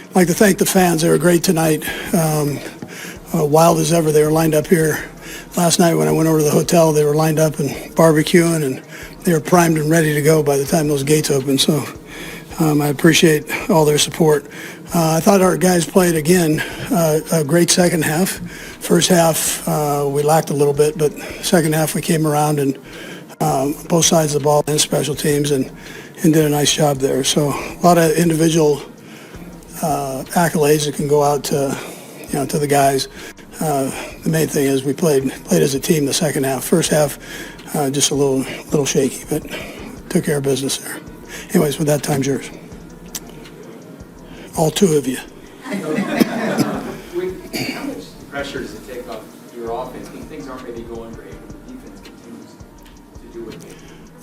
I'd like to thank the fans. They were great tonight. Wild as ever. They were lined up here. Last night when I went over to the hotel, they were lined up and barbecuing, and they were primed and ready to go by the time those gates opened. So I appreciate all their support. I thought our guys played, again, a great second half. First half, we lacked a little bit, but second half we came around and both sides of the ball and special teams and did a nice job there. So a lot of individual accolades that can go out to the guys. The main thing is we played as a team the second half. First half, just a little shaky, but took care of business there. Anyways, with that, time's yours. All two of you. How much pressure does it take off your offense when things aren't maybe going great, but the defense continues to do what they do?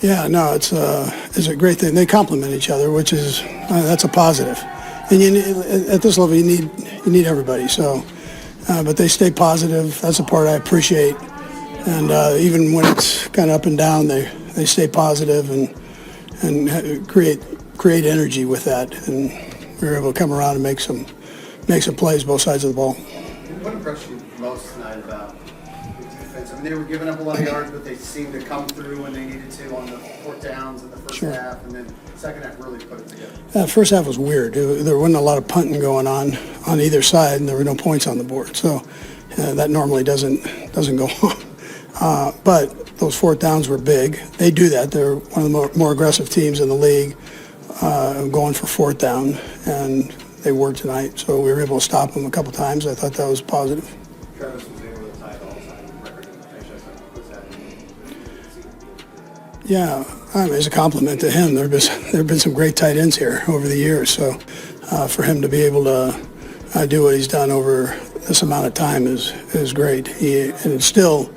Yeah, no, it's a great thing. They complement each other, which is that's a positive. And at this level, you need everybody. So, but they stay positive. That's the part I appreciate. And even when it's kind of up and down, they stay positive and create energy with that. And we were able to come around and make some plays both sides of the ball. What impressed you most tonight about the defense? I mean, they were giving up a lot of yards, but they seemed to come through when they needed to on the fourth downs in the first half, and then second half really put it together. First half was weird. There wasn't a lot of punting going on either side, and there were no points on the board. So that normally doesn't go on. But those fourth downs were big. They do that. They're one of the more aggressive teams in the league, going for fourth down, and they were tonight. So we were able to stop them a couple times. I thought that was positive. Travis was able to tie it all-time record in the franchise. What's that mean? Yeah, I mean, it's a compliment to him. There have been some great tight ends here over the years. So for him to be able to do what he's done over this amount of time is great. And still,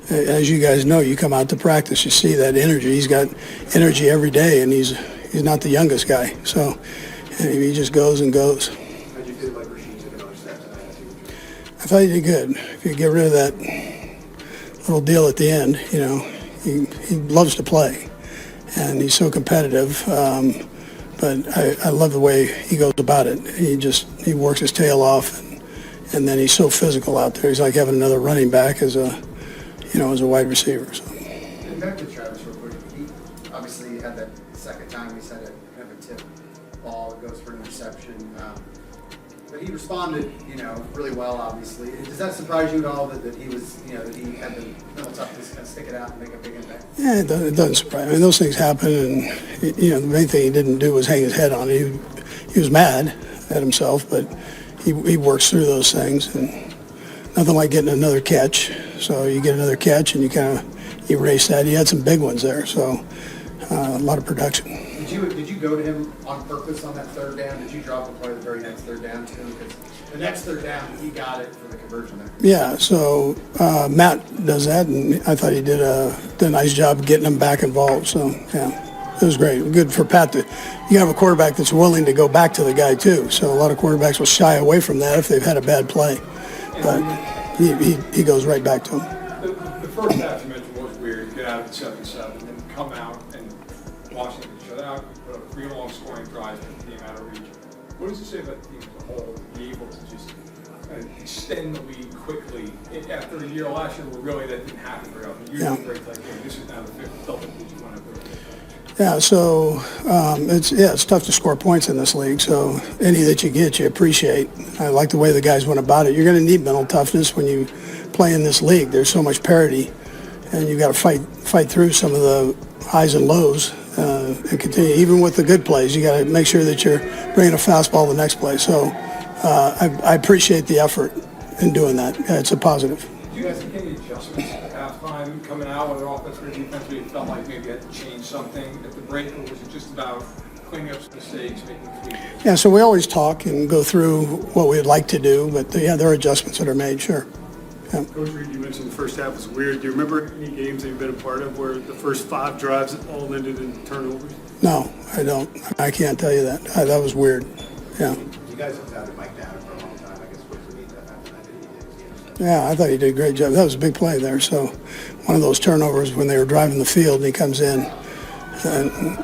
as you guys know, you come out to practice, you see that energy. He's got energy every day, and he's not the youngest guy. So he just goes and goes. How did you feel like Rashee took another step tonight? I thought he did good. If you get rid of that little deal at the end, he loves to play, and he's so competitive. But I love the way he goes about it. He works his tail off, and then he's so physical out there. He's like having another running back as a wide receiver. So. And back to Travis real quick. He obviously had that second time he said a kind of a tip ball that goes for an interception. But he responded, really well, obviously. Does that surprise you at all that he was, that he had the mental toughness to kind of stick it out and make a big impact? Yeah, it doesn't surprise me. I mean, those things happen, and, the main thing he didn't do was hang his head on it. He was mad at himself, but he works through those things, and nothing like getting another catch. So you get another catch, and you kind of erase that. He had some big ones there, so a lot of production. Did you go to him on purpose on that third down? Did you drop the play the very next third down to him? Because the next third down, he got it for the conversion there. Yeah, so Matt does that, and I thought he did a nice job getting him back involved. So, yeah, it was great. Good for Pat. You have a quarterback that's willing to go back to the guy, too. So a lot of quarterbacks will shy away from that if they've had a bad play. But he goes right back to him. The first half you mentioned was weird. Get out at 7-7 and come out and Washington shut out, put up 3 long scoring drives and the team out of reach. What does it say about the team as a whole to be able to just extend the lead quickly after a year last year where really that didn't happen very often? You're doing great like this is now the 5th double digit one. Yeah, so it's tough to score points in this league. So any that you get, you appreciate. I like the way the guys went about it. You're going to need mental toughness when you play in this league. There's so much parity, and you've got to fight through some of the highs and lows and continue. Even with the good plays, you got to make sure that you're bringing a fastball the next play. So I appreciate the effort in doing that. Yeah, it's a positive. Do you guys make any adjustments at halftime coming out, whether offense or defense, where you felt like maybe you had to change something at the break, or was it just about cleaning up some mistakes, making tweaks? Yeah, so we always talk and go through what we'd like to do, but there are adjustments that are made, sure. Yeah. Coach Reid, you mentioned the first half was weird. Do you remember any games that you've been a part of where the first 5 drives all ended in turnovers? No, I don't. I can't tell you that. That was weird. Yeah. You guys have had Mike down for a long time. I guess what you need that after that he did. Yeah, I thought he did a great job. That was a big play there. So one of those turnovers when they were driving the field and he comes in, and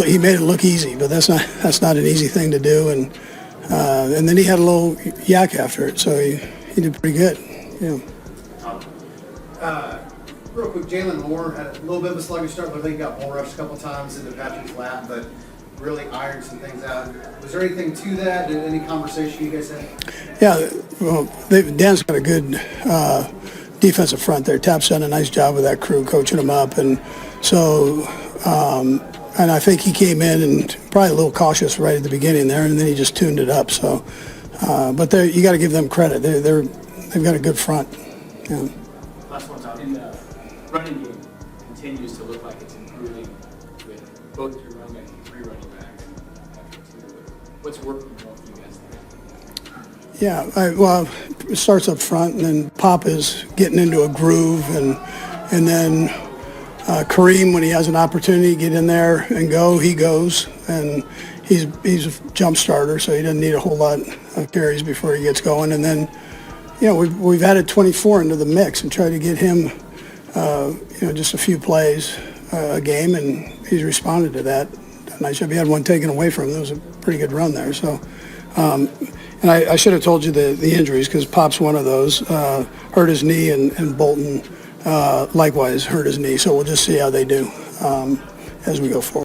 he made it look easy, but that's not an easy thing to do. And And then he had a little yak after it, so he did pretty good. Yeah. Real quick, Jalen Moore had a little bit of a sluggish start, but I think he got bull rushed a couple times into Patrick's lap, but really ironed some things out. Was there anything to that? Did any conversation you guys had? Yeah, well, Dan's got a good defensive front there. Tap's done a nice job with that crew, coaching them up, and so and I think he came in and probably a little cautious right at the beginning there, and then he just tuned it up. So, but you got to give them credit. They've got a good front. Yeah. Last one's out. And the running game continues to look like it's improving with both your running back and 3 running backs. What's working well for you guys there? Yeah, well, it starts up front, and then Pop is getting into a groove, and then Kareem, when he has an opportunity to get in there and go, he goes, and he's a jump starter, so he doesn't need a whole lot of carries before he gets going. And then, we've added 24 into the mix and tried to get him, just a few plays a game, and he's responded to that. Nice job. He had one taken away from him. That was a pretty good run there. So, and I should have told you the injuries, because Pop's one of those. Hurt his knee, and Bolton likewise hurt his knee. So we'll just see how they do as we go forward.